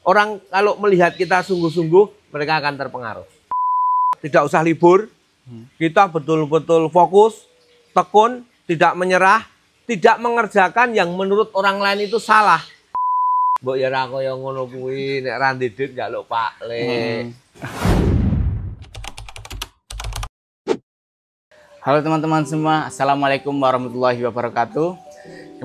Orang kalau melihat kita sungguh-sungguh, mereka akan terpengaruh. Tidak usah libur, kita betul-betul fokus, tekun, tidak menyerah, tidak mengerjakan yang menurut orang lain itu salah. Mbok ya ra kaya ngono kuwi, nek ra ndidit njaluk Pak Le. Halo teman-teman semua, Assalamualaikum warahmatullahi wabarakatuh.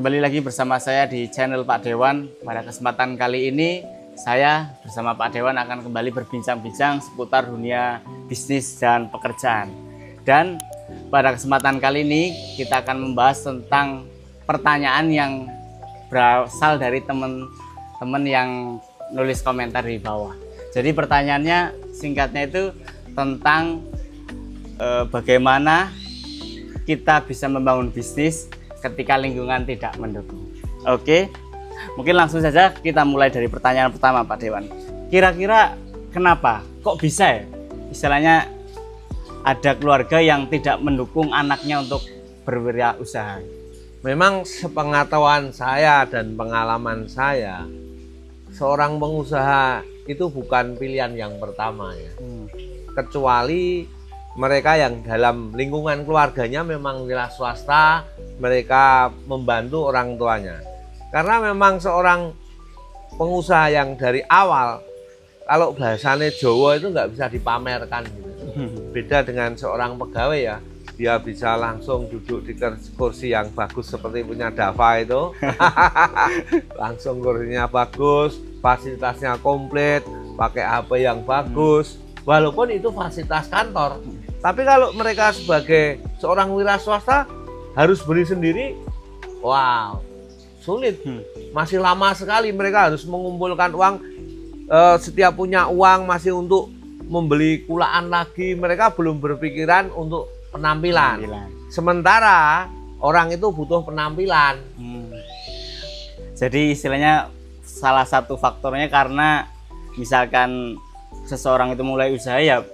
Kembali lagi bersama saya di channel Pak Dewan. Pada kesempatan kali ini, saya bersama Pak Dewan akan kembali berbincang-bincang seputar dunia bisnis dan pekerjaan. Dan pada kesempatan kali ini, kita akan membahas tentang pertanyaan yang berasal dari teman-teman yang nulis komentar di bawah. Jadi pertanyaannya singkatnya itu tentang bagaimana kita bisa membangun bisnis ketika lingkungan tidak mendukung. Oke, mungkin langsung saja kita mulai dari pertanyaan pertama Pak Dewan. Kira-kira kenapa kok bisa ya istilahnya ada keluarga yang tidak mendukung anaknya untuk berwirausaha? Memang sepengetahuan saya dan pengalaman saya, seorang pengusaha itu bukan pilihan yang pertama ya. Kecuali mereka yang dalam lingkungan keluarganya memang wira swasta, mereka membantu orang tuanya. Karena memang seorang pengusaha yang dari awal, kalau bahasanya Jawa itu nggak bisa dipamerkan gitu. Beda dengan seorang pegawai ya, dia bisa langsung duduk di kursi yang bagus seperti punya Dava itu. Langsung kursinya bagus, fasilitasnya komplit, pakai HP yang bagus. Walaupun itu fasilitas kantor. Tapi kalau mereka sebagai seorang wira swasta harus beli sendiri, wow, sulit. Masih lama sekali mereka harus mengumpulkan uang. Setiap punya uang masih untuk membeli kulaan lagi. Mereka belum berpikiran untuk penampilan. Sementara orang itu butuh penampilan. Jadi istilahnya salah satu faktornya karena misalkan seseorang itu mulai usaha ya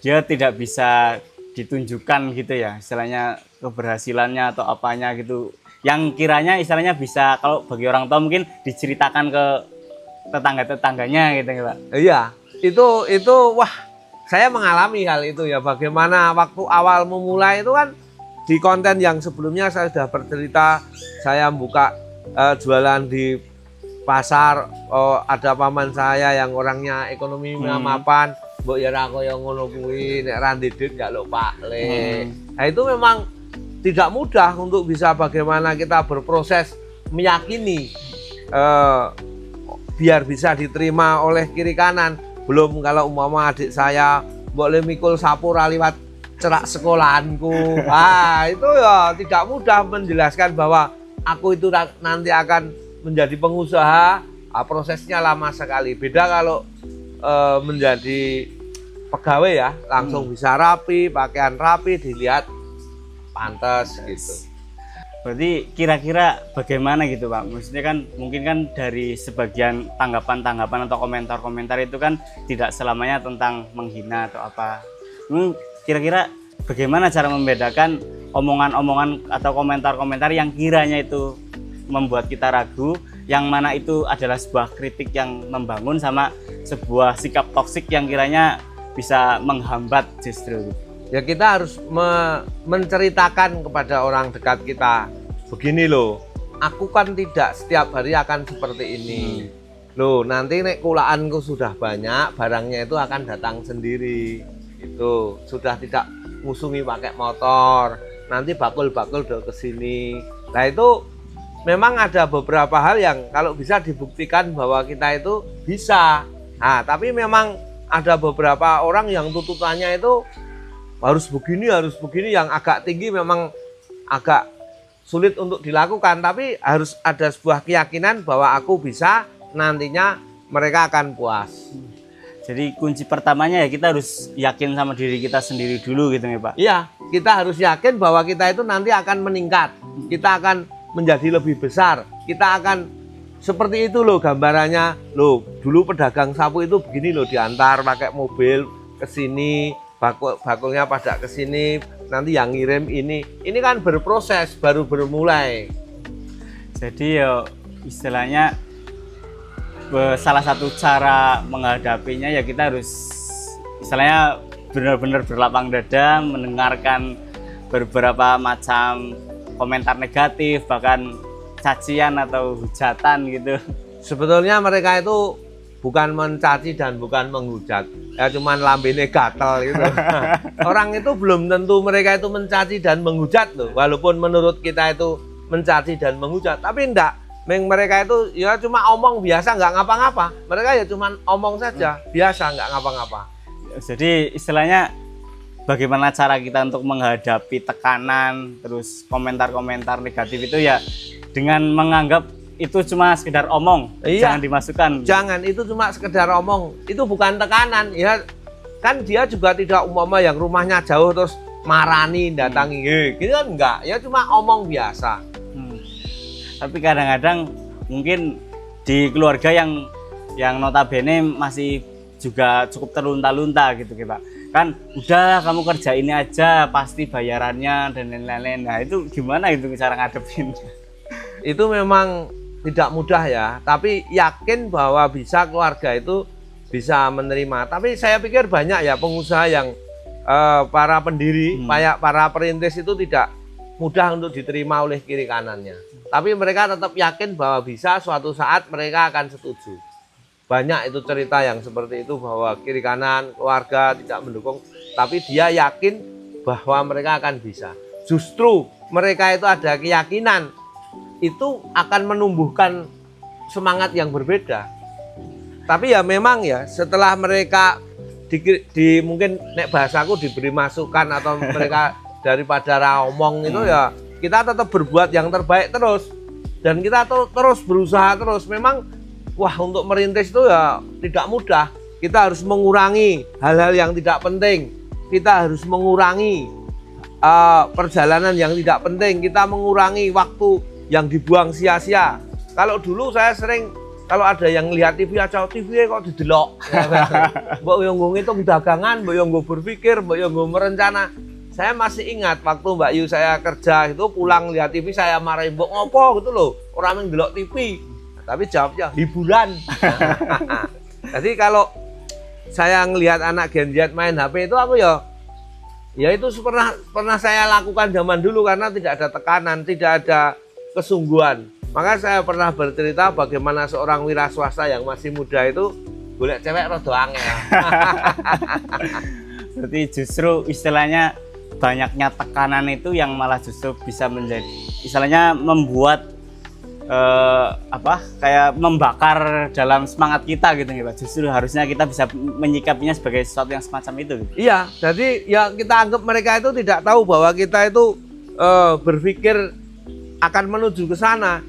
dia tidak bisa ditunjukkan gitu ya istilahnya keberhasilannya atau apanya gitu yang kiranya istilahnya bisa kalau bagi orang tua mungkin diceritakan ke tetangga-tetangganya gitu ya Pak. Iya, itu wah, saya mengalami hal itu ya. Bagaimana waktu awal memulai itu kan di konten yang sebelumnya saya sudah bercerita, saya buka jualan di pasar, ada paman saya yang orangnya ekonomi mapan, mbok ya ra kaya ngono kuwi, nek ra ndidit njaluk Pak Le. Nah, itu memang tidak mudah untuk bisa bagaimana kita berproses meyakini biar bisa diterima oleh kiri kanan. Belum kalau umpama adik saya mbok le mikul sapu ra liwat cerak sekolahanku. Itu ya tidak mudah menjelaskan bahwa aku itu nanti akan menjadi pengusaha. Prosesnya lama sekali. Beda kalau menjadi pegawai ya, langsung bisa rapi, pakaian rapi, dilihat pantas gitu. Berarti kira-kira bagaimana gitu Pak? Maksudnya kan mungkin kan dari sebagian tanggapan-tanggapan atau komentar-komentar itu kan tidak selamanya tentang menghina atau apa. Kira-kira bagaimana cara membedakan omongan-omongan atau komentar-komentar yang kiranya itu membuat kita ragu, yang mana itu adalah sebuah kritik yang membangun sama sebuah sikap toksik yang kiranya bisa menghambat justru. Ya kita harus menceritakan kepada orang dekat kita, begini loh, aku kan tidak setiap hari akan seperti ini. Loh, nanti nek kulaanku sudah banyak, barangnya itu akan datang sendiri. Itu sudah tidak ngusungi pakai motor, nanti bakul-bakul udah kesini. Nah itu memang ada beberapa hal yang kalau bisa dibuktikan bahwa kita itu bisa. Nah, tapi memang ada beberapa orang yang tuntutannya itu harus begini yang agak tinggi, memang agak sulit untuk dilakukan, tapi harus ada sebuah keyakinan bahwa aku bisa, nantinya mereka akan puas. Jadi kunci pertamanya ya kita harus yakin sama diri kita sendiri dulu gitu ya Pak. Iya, kita harus yakin bahwa kita itu nanti akan meningkat, kita akan menjadi lebih besar, kita akan seperti itu loh gambarannya. Loh, dulu pedagang sapu itu begini loh, diantar pakai mobil ke sini, bakulnya pada ke sini, nanti yang ngirim ini kan berproses, baru bermulai. Jadi ya istilahnya salah satu cara menghadapinya ya kita harus istilahnya benar-benar berlapang dada mendengarkan beberapa macam komentar negatif, bahkan cacian atau hujatan gitu. Sebetulnya mereka itu bukan mencaci dan bukan menghujat, ya cuman lambene gatel gitu. Orang itu belum tentu mereka itu mencaci dan menghujat loh, walaupun menurut kita itu mencaci dan menghujat, tapi enggak. Mereka itu ya cuma omong biasa, nggak ngapa-ngapa. Mereka ya cuma omong saja, biasa, nggak ngapa-ngapa. Jadi istilahnya bagaimana cara kita untuk menghadapi tekanan, terus komentar-komentar negatif itu ya dengan menganggap itu cuma sekedar omong, jangan dimasukkan. Jangan, itu cuma sekedar omong, itu bukan tekanan. Ya kan dia juga tidak umpama yang rumahnya jauh terus marani datangi, gitu kan enggak. Ya cuma omong biasa. Tapi kadang-kadang mungkin di keluarga yang notabene masih juga cukup terlunta-lunta gitu Pak. Kan udah kamu kerja ini aja pasti bayarannya dan lain-lain. Nah itu gimana itu cara ngadepin? Itu memang tidak mudah ya, tapi yakin bahwa bisa keluarga itu bisa menerima. Tapi saya pikir banyak ya pengusaha yang para pendiri, para perintis itu tidak mudah untuk diterima oleh kiri kanannya. Tapi mereka tetap yakin bahwa bisa suatu saat mereka akan setuju. Banyak itu cerita yang seperti itu bahwa kiri kanan keluarga tidak mendukung, tapi dia yakin bahwa mereka akan bisa. Justru mereka itu ada keyakinan itu akan menumbuhkan semangat yang berbeda. Tapi ya memang ya setelah mereka mungkin nek bahasaku diberi masukan atau mereka daripada omong itu ya kita tetap berbuat yang terbaik terus, dan kita terus berusaha terus. Memang wah untuk merintis itu ya tidak mudah. Kita harus mengurangi hal-hal yang tidak penting, kita harus mengurangi perjalanan yang tidak penting, kita mengurangi waktu yang dibuang sia-sia. Kalau dulu saya sering kalau ada yang lihat TV aja, TV kok didelok. Mbok yo nggo ngitung dagangan, mbok yo nggo berpikir, mbok yo nggo merencana. Saya masih ingat waktu Mbak Yu saya kerja itu pulang lihat TV saya marahin, mbok ngopo gitu loh, orang yang delok TV. Tapi jawabnya hiburan. Jadi kalau saya ngelihat anak Gen Z main HP itu aku ya itu pernah saya lakukan zaman dulu karena tidak ada tekanan, tidak ada kesungguhan. Maka saya pernah bercerita bagaimana seorang wira swasta yang masih muda itu golek cewek rada angel. Berarti justru istilahnya banyaknya tekanan itu yang malah justru bisa menjadi istilahnya membuat kayak membakar dalam semangat kita gitu nih Pak. Justru harusnya kita bisa menyikapinya sebagai sesuatu yang semacam itu gitu. Iya, jadi ya kita anggap mereka itu tidak tahu bahwa kita itu berpikir akan menuju ke sana.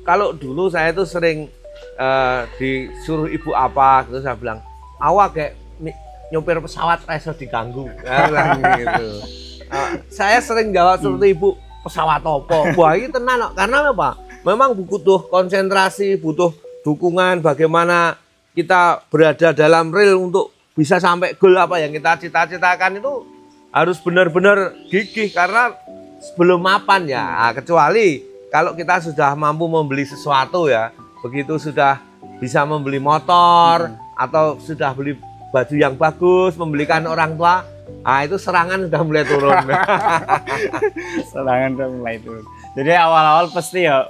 Kalau dulu saya itu sering disuruh ibu apa gitu, saya bilang awak kayak nyopir pesawat reso diganggu gitu. Saya sering jawab seperti ibu, pesawat opo? Wah ini tenan, karena apa? Memang butuh konsentrasi, butuh dukungan bagaimana kita berada dalam rel untuk bisa sampai goal apa yang kita cita-citakan itu harus benar-benar gigih karena sebelum mapan ya. Nah, kecuali kalau kita sudah mampu membeli sesuatu ya, begitu sudah bisa membeli motor atau sudah beli baju yang bagus, membelikan orang tua, nah itu serangan sudah mulai turun. Serangan sudah mulai turun. Jadi awal-awal pasti ya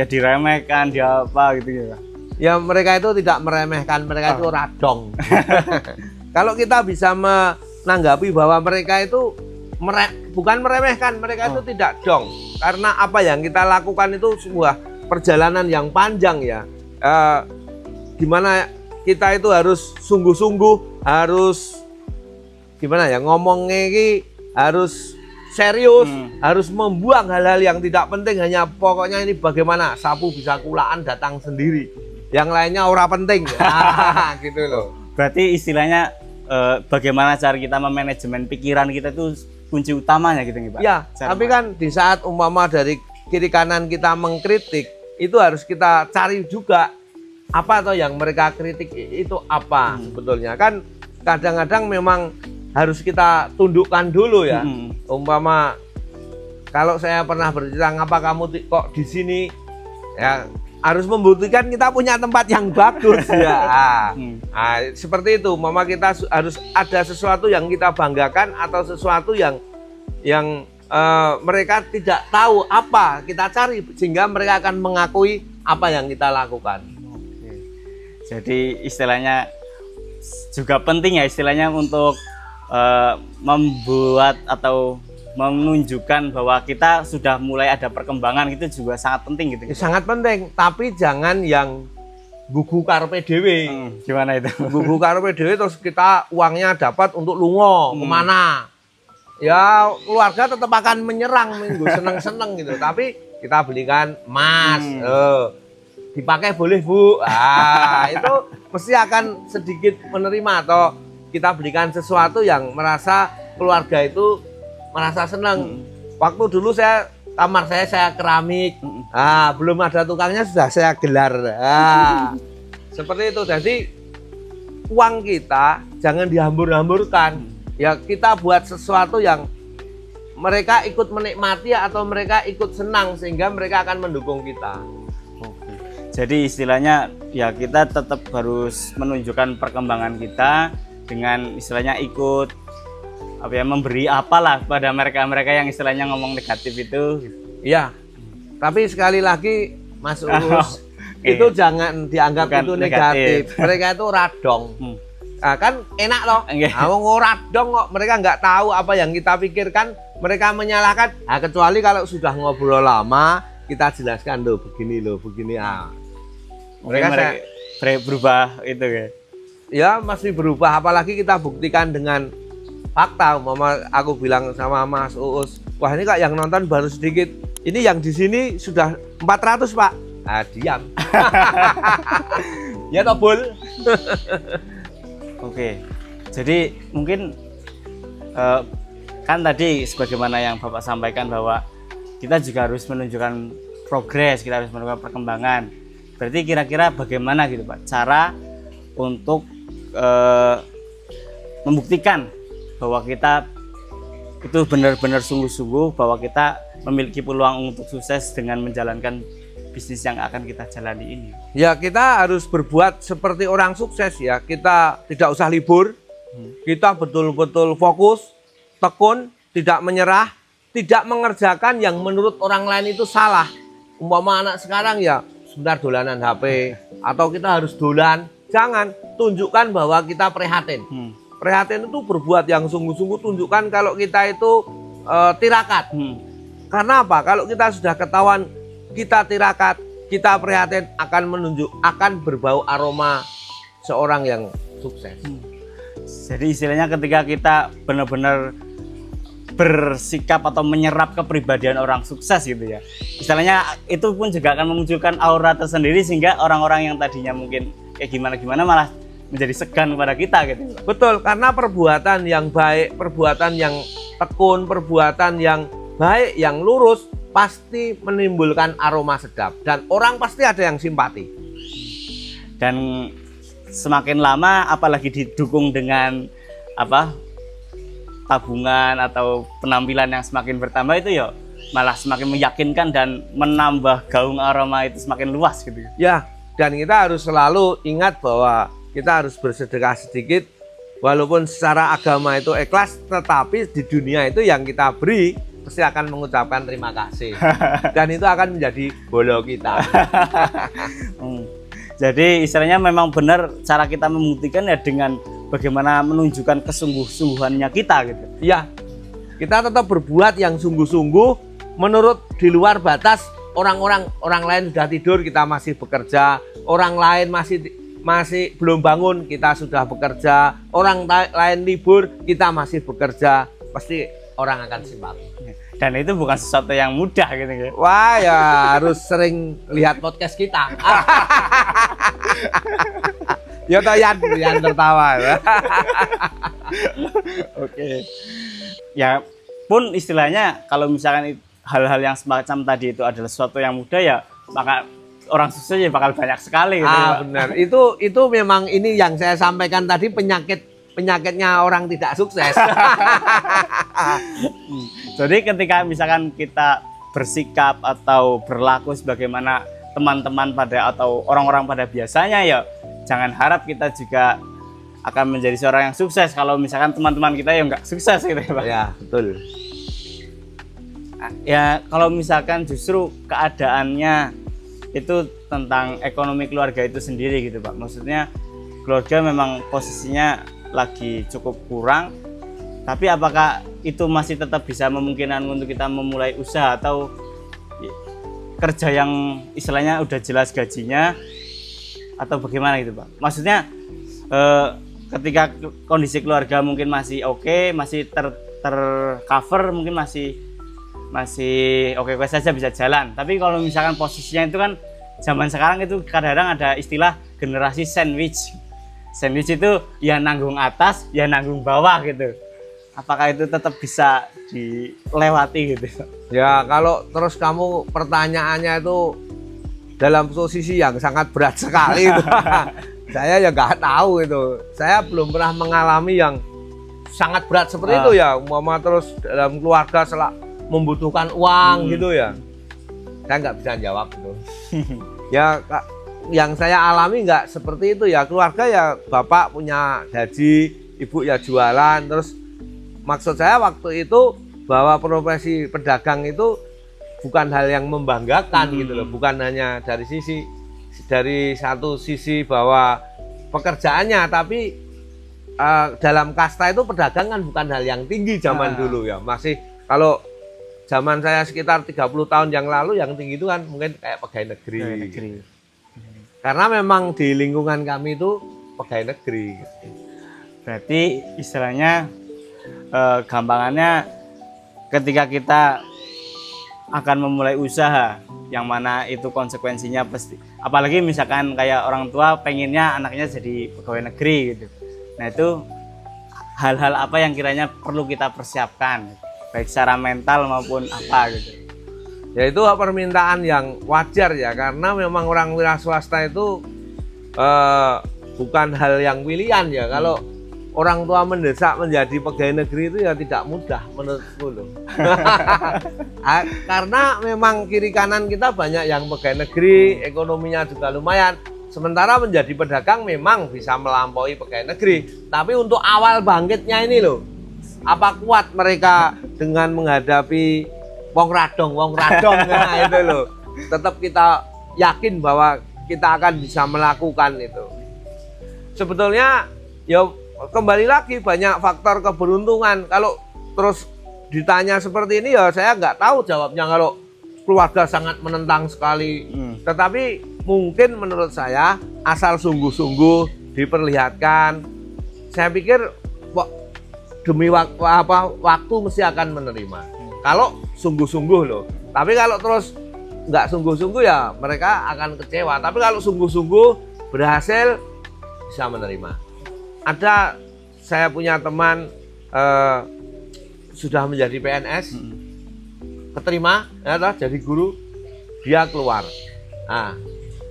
diremehkan, dia apa gitu ya. Ya mereka itu tidak meremehkan, mereka itu radong. Kalau kita bisa menanggapi bahwa mereka itu bukan meremehkan, mereka itu tidak dong. Karena apa yang kita lakukan itu sebuah perjalanan yang panjang ya. Gimana kita itu harus sungguh-sungguh, harus gimana ya ngomongnya ini harus serius, harus membuang hal-hal yang tidak penting, hanya pokoknya ini bagaimana sapu bisa kulaan datang sendiri, yang lainnya ora penting. Gitu loh. Berarti istilahnya bagaimana cara kita memanajemen pikiran kita itu kunci utamanya gitu nih Pak. Ya, tapi kan di saat umpama dari kiri kanan kita mengkritik, itu harus kita cari juga apa atau yang mereka kritik itu apa sebetulnya. Kan kadang-kadang memang harus kita tundukkan dulu ya. Umpama kalau saya pernah bercerita, ngapa kamu kok di sini ya, harus membuktikan kita punya tempat yang bagus ya. Nah, seperti itu. Mama kita harus ada sesuatu yang kita banggakan atau sesuatu yang mereka tidak tahu apa kita cari sehingga mereka akan mengakui apa yang kita lakukan. Oke. Jadi istilahnya juga penting ya istilahnya untuk membuat atau menunjukkan bahwa kita sudah mulai ada perkembangan, itu juga sangat penting gitu. Sangat penting, tapi jangan yang gugu karepe dhewe. Gimana itu? Gugu karepe dhewe terus kita uangnya dapat untuk lungo kemana? Ya keluarga tetap akan menyerang minggu seneng-seneng gitu, tapi kita belikan emas, dipakai boleh Bu, itu mesti akan sedikit menerima, atau kita belikan sesuatu yang merasa keluarga itu merasa senang. Waktu dulu kamar saya keramik, belum ada tukangnya sudah saya gelar, seperti itu. Jadi uang kita jangan dihambur-hamburkan. Ya kita buat sesuatu yang mereka ikut menikmati atau mereka ikut senang sehingga mereka akan mendukung kita. Oke. Jadi istilahnya ya kita tetap harus menunjukkan perkembangan kita dengan istilahnya ikut memberi apalah pada mereka yang istilahnya ngomong negatif itu. Iya. Tapi sekali lagi Mas Uus, itu jangan dianggap bukan itu negatif. Mereka itu radong. Nah, kan enak loh, radong kok, mereka nggak tahu apa yang kita pikirkan, mereka menyalahkan. Nah, kecuali kalau sudah ngobrol lama, kita jelaskan loh begini. Mereka berubah itu ya? Ya masih berubah, apalagi kita buktikan dengan fakta. Aku bilang sama Mas Uus, wah ini kak yang nonton baru sedikit, ini yang di sini sudah 400 Pak. Ah diam. Ya tobul. Oke, jadi mungkin kan tadi sebagaimana yang Bapak sampaikan bahwa kita juga harus menunjukkan progres, kita harus menunjukkan perkembangan. Berarti kira-kira bagaimana gitu Pak cara untuk membuktikan bahwa kita itu benar-benar sungguh-sungguh bahwa kita memiliki peluang untuk sukses dengan menjalankan bisnis yang akan kita jalani ini. Ya kita harus berbuat seperti orang sukses ya. Kita tidak usah libur, kita betul-betul fokus, tekun, tidak menyerah, tidak mengerjakan yang menurut orang lain itu salah. Umpama anak sekarang ya sebentar dolanan HP, atau kita harus dolan. Jangan, tunjukkan bahwa kita prihatin. Prihatin itu berbuat yang sungguh-sungguh, tunjukkan kalau kita itu tirakat. Karena apa? Kalau kita sudah ketahuan kita tirakat, kita prihatin, akan berbau aroma seorang yang sukses. Jadi istilahnya ketika kita benar-benar bersikap atau menyerap kepribadian orang sukses gitu ya, istilahnya itu pun juga akan memunculkan aura tersendiri sehingga orang-orang yang tadinya mungkin kayak gimana-gimana malah menjadi segan kepada kita gitu. Betul, karena perbuatan yang baik, perbuatan yang tekun, perbuatan yang baik, yang lurus pasti menimbulkan aroma sedap dan orang pasti ada yang simpati. Dan semakin lama apalagi didukung dengan tabungan atau penampilan yang semakin bertambah itu ya malah semakin meyakinkan dan menambah gaung aroma itu semakin luas gitu. Ya, dan kita harus selalu ingat bahwa kita harus bersedekah sedikit walaupun secara agama itu ikhlas, tetapi di dunia itu yang kita beri pasti akan mengucapkan terima kasih dan itu akan menjadi bolo kita. Jadi istilahnya memang benar cara kita membuktikan ya dengan bagaimana menunjukkan kesungguh-sungguhannya kita gitu. Ya, kita tetap berbuat yang sungguh-sungguh menurut di luar batas orang lain sudah tidur kita masih bekerja, orang lain masih belum bangun kita sudah bekerja, orang lain libur kita masih bekerja, pasti orang akan simpati. Dan itu bukan sesuatu yang mudah gitu ya. Wah ya harus sering lihat podcast kita. Ya toh yang tertawa. Oke. Ya pun istilahnya kalau misalkan hal-hal yang semacam tadi itu adalah sesuatu yang mudah ya maka orang sukses ya bakal banyak sekali gitu. Benar. Itu memang ini yang saya sampaikan tadi penyakitnya orang tidak sukses. Jadi ketika misalkan kita bersikap atau berlaku sebagaimana teman-teman pada atau orang-orang pada biasanya, ya jangan harap kita juga akan menjadi seorang yang sukses kalau misalkan teman-teman kita yang nggak sukses gitu ya Pak. Ya, betul. Ya kalau misalkan justru keadaannya itu tentang ekonomi keluarga itu sendiri gitu Pak. Maksudnya keluarga memang posisinya lagi cukup kurang, tapi apakah itu masih tetap bisa memungkinkan untuk kita memulai usaha atau kerja yang istilahnya udah jelas gajinya atau bagaimana gitu Pak? Maksudnya ketika kondisi keluarga mungkin masih oke, masih tercover, mungkin masih oke saja bisa jalan. Tapi kalau misalkan posisinya itu kan zaman sekarang itu kadang-kadang ada istilah generasi sandwich. Sandwich itu ya nanggung atas, ya nanggung bawah gitu. Apakah itu tetap bisa dilewati gitu? Ya kalau terus kamu pertanyaannya itu dalam posisi yang sangat berat sekali itu. Saya ya nggak tahu itu. Saya belum pernah mengalami yang sangat berat seperti itu ya. Umpama terus dalam keluarga membutuhkan uang gitu ya. Saya nggak bisa jawab itu. Ya yang saya alami nggak seperti itu ya. Keluarga ya bapak punya gaji, ibu ya jualan. Terus maksud saya waktu itu bahwa profesi pedagang itu bukan hal yang membanggakan gitu loh. Bukan hanya dari satu sisi bahwa pekerjaannya, tapi dalam kasta itu pedagang kan bukan hal yang tinggi zaman dulu ya. Masih kalau zaman saya sekitar 30 tahun yang lalu yang tinggi itu kan mungkin kayak pegawai negeri. Karena memang di lingkungan kami itu pegawai negeri. Berarti istilahnya gampangannya ketika kita akan memulai usaha yang mana itu konsekuensinya pasti, apalagi misalkan kayak orang tua pengennya anaknya jadi pegawai negeri gitu. Nah itu hal-hal apa yang kiranya perlu kita persiapkan baik secara mental maupun apa gitu. Ya itu permintaan yang wajar ya, karena memang orang wira swasta itu bukan hal yang pilihan ya. Kalau orang tua mendesak menjadi pegawai negeri itu ya tidak mudah menurutku loh. Karena memang kiri kanan kita banyak yang pegawai negeri, ekonominya juga lumayan. Sementara menjadi pedagang memang bisa melampaui pegawai negeri. Tapi untuk awal bangkitnya ini loh, apa kuat mereka dengan menghadapi wong radong nah itu loh. Tetap kita yakin bahwa kita akan bisa melakukan itu. Sebetulnya ya kembali lagi banyak faktor keberuntungan. Kalau terus ditanya seperti ini ya saya nggak tahu jawabnya kalau keluarga sangat menentang sekali. Tetapi mungkin menurut saya asal sungguh-sungguh diperlihatkan, saya pikir demi waktu mesti akan menerima. Kalau sungguh-sungguh loh. Tapi kalau terus nggak sungguh-sungguh ya mereka akan kecewa. Tapi kalau sungguh-sungguh berhasil bisa menerima. Ada saya punya teman sudah menjadi PNS, keterima ya, jadi guru, dia keluar. Nah,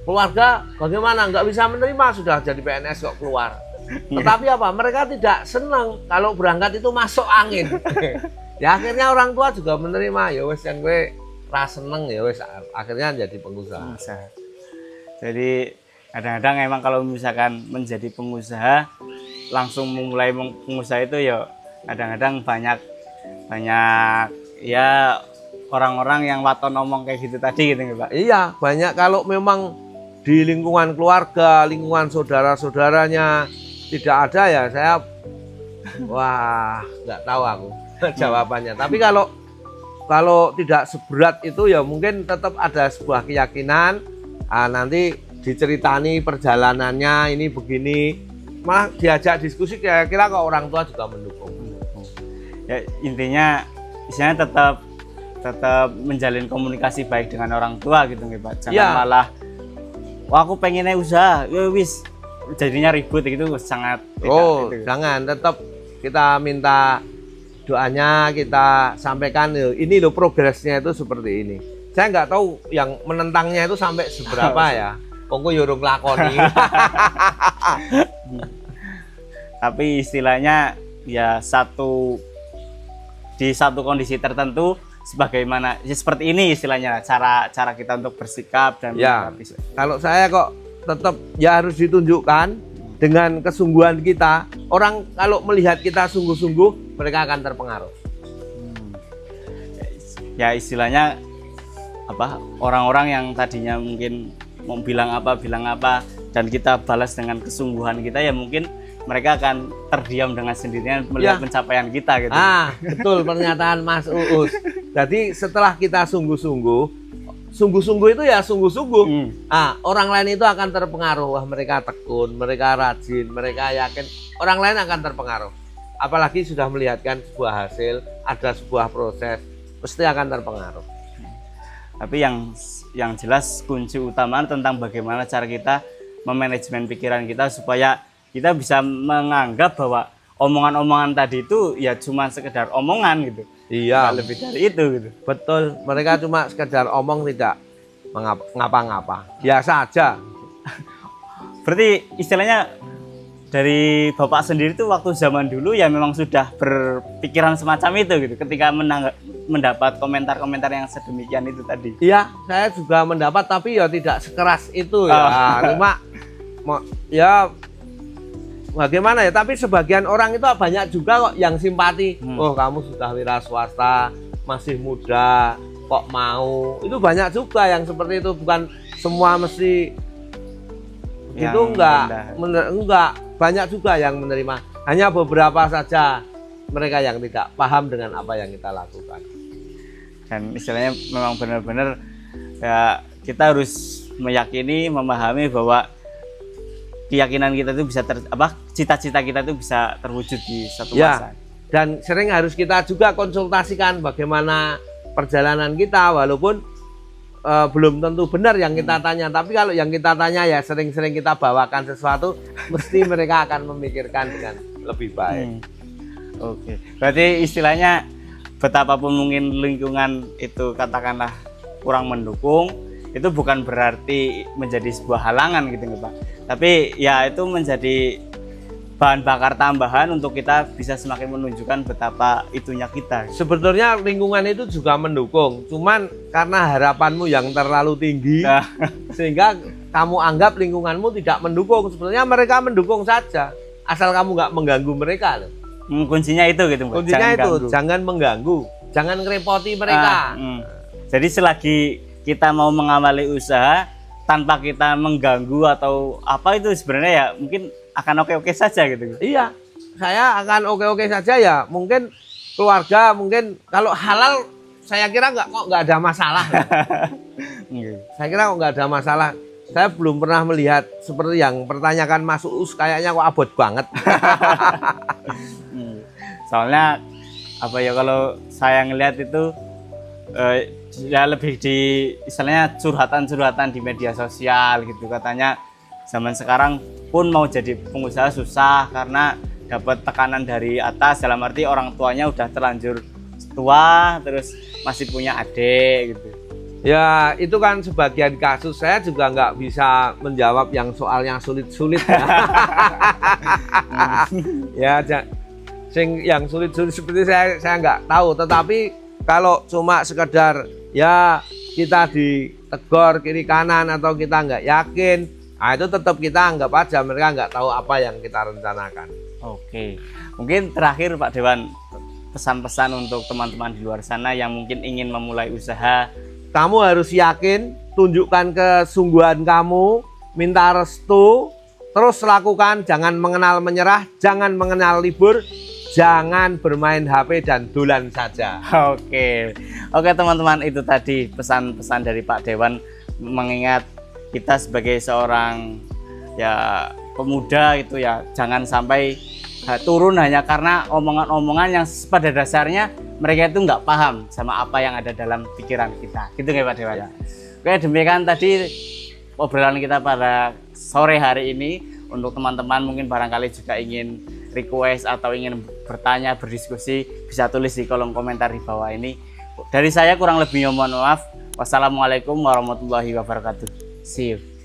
keluarga bagaimana? Nggak bisa menerima sudah jadi PNS kok keluar. Tetapi apa? Mereka tidak senang kalau berangkat itu masuk angin. Ya akhirnya orang tua juga menerima. Ya wes yang gue rasa seneng ya wes akhirnya jadi pengusaha. Jadi kadang-kadang emang kalau misalkan menjadi pengusaha langsung memulai pengusaha itu ya kadang-kadang banyak ya orang-orang yang waton ngomong kayak gitu tadi gitu Pak. Iya, banyak. Kalau memang di lingkungan keluarga, lingkungan saudara-saudaranya tidak ada ya saya wah nggak tahu aku jawabannya. Tapi kalau tidak seberat itu ya mungkin tetap ada sebuah keyakinan. Nanti diceritani perjalanannya ini begini, malah diajak diskusi kira-kira kok orang tua juga mendukung. Ya intinya istilahnya tetap menjalin komunikasi baik dengan orang tua gitu nih Pak. Jangan malah wah aku pengennya usaha, ya wis jadinya ribut gitu sangat gitu. Jangan, tetap kita minta doanya, kita sampaikan ini loh progresnya itu seperti ini. Saya nggak tahu yang menentangnya itu sampai seberapa ya. Kongko yorong lakoni. Tapi istilahnya ya di satu kondisi tertentu sebagaimana ya seperti ini istilahnya cara kita untuk bersikap dan ya. Kalau saya kok tetap ya harus ditunjukkan dengan kesungguhan kita. Orang kalau melihat kita sungguh-sungguh, mereka akan terpengaruh. Ya istilahnya apa, orang-orang yang tadinya mungkin mau bilang apa dan kita balas dengan kesungguhan kita, ya mungkin mereka akan terdiam dengan sendirinya melihat pencapaian kita gitu. Betul pernyataan Mas Uus. Jadi setelah kita sungguh-sungguh itu ya sungguh-sungguh. Orang lain itu akan terpengaruh. Wah, mereka tekun, mereka rajin, mereka yakin. Orang lain akan terpengaruh. Apalagi sudah melihatkan sebuah hasil, ada sebuah proses, pasti akan terpengaruh. Tapi yang jelas kunci utama tentang bagaimana cara kita memanajemen pikiran kita supaya kita bisa menganggap bahwa omongan-omongan tadi itu ya cuma sekedar omongan gitu. Iya. Nggak lebih dari itu gitu. Betul. Mereka cuma sekedar omong, tidak ngapa-ngapa. Biasa aja. Berarti istilahnya dari Bapak sendiri tuh waktu zaman dulu ya memang sudah berpikiran semacam itu gitu. Ketika mendapat komentar-komentar yang sedemikian itu tadi. Iya, saya juga mendapat, tapi ya tidak sekeras itu ya. Cuma ya bagaimana ya, tapi sebagian orang itu banyak juga kok yang simpati. Oh, kamu sudah wira swasta, masih muda, kok mau. Itu banyak juga yang seperti itu, bukan semua mesti yang itu enggak. Banyak juga yang menerima. Hanya beberapa saja mereka yang tidak paham dengan apa yang kita lakukan. Dan istilahnya memang benar-benar ya kita harus meyakini, memahami bahwa keyakinan kita itu bisa cita-cita kita itu bisa terwujud di satu masa. Dan sering harus kita juga konsultasikan bagaimana perjalanan kita, walaupun belum tentu benar yang kita tanya, tapi kalau yang kita tanya ya sering-sering kita bawakan sesuatu, mesti mereka akan memikirkan dengan lebih baik. Oke. Berarti istilahnya betapapun mungkin lingkungan itu katakanlah kurang mendukung, itu bukan berarti menjadi sebuah halangan gitu Pak. Tapi ya itu menjadi bahan bakar tambahan untuk kita bisa semakin menunjukkan betapa itunya kita. Sebetulnya lingkungan itu juga mendukung, cuman karena harapanmu yang terlalu tinggi sehingga kamu anggap lingkunganmu tidak mendukung. Sebenarnya mereka mendukung saja, asal kamu nggak mengganggu mereka loh. Kuncinya itu gitu Pak. Kuncinya itu jangan mengganggu, jangan ngerepoti mereka. Jadi selagi kita mau mengawali usaha tanpa kita mengganggu atau apa, itu sebenarnya ya mungkin akan oke-oke saja gitu. Iya, saya akan oke-oke saja ya. Mungkin keluarga, mungkin kalau halal saya kira nggak ada masalah. Saya kira nggak ada masalah. Saya belum pernah melihat seperti yang pertanyakan Mas Uus, kayaknya kok abot banget. Soalnya apa ya, kalau saya ngelihat itu ya lebih di istilahnya curhatan-curhatan di media sosial gitu. Katanya zaman sekarang pun mau jadi pengusaha susah karena dapat tekanan dari atas, dalam arti orang tuanya udah terlanjur tua terus masih punya adik gitu. Ya itu kan sebagian kasus, saya juga nggak bisa menjawab yang soalnya sulit-sulit ya. Yang sulit-sulit seperti saya nggak tahu, tetapi kalau cuma sekedar ya kita ditegur kiri kanan atau kita nggak yakin, nah itu tetap kita anggap aja mereka nggak tahu apa yang kita rencanakan. Oke, mungkin terakhir Pak Dewan, pesan-pesan untuk teman-teman di luar sana yang mungkin ingin memulai usaha. Kamu harus yakin, tunjukkan kesungguhan kamu, minta restu, terus lakukan, jangan mengenal menyerah, jangan mengenal libur, jangan bermain HP dan dolan saja. Oke teman-teman, itu tadi pesan-pesan dari Pak Dewan, mengingat kita sebagai seorang ya pemuda itu ya jangan sampai turun hanya karena omongan-omongan yang pada dasarnya mereka itu nggak paham sama apa yang ada dalam pikiran kita, gitu nggak Pak Dewan? Ya. Oke, demikian tadi obrolan kita pada sore hari ini. Untuk teman-teman mungkin barangkali juga ingin request atau ingin bertanya, berdiskusi, bisa tulis di kolom komentar di bawah ini. Dari saya kurang lebihnya mohon maaf. Wassalamualaikum warahmatullahi wabarakatuh. See you.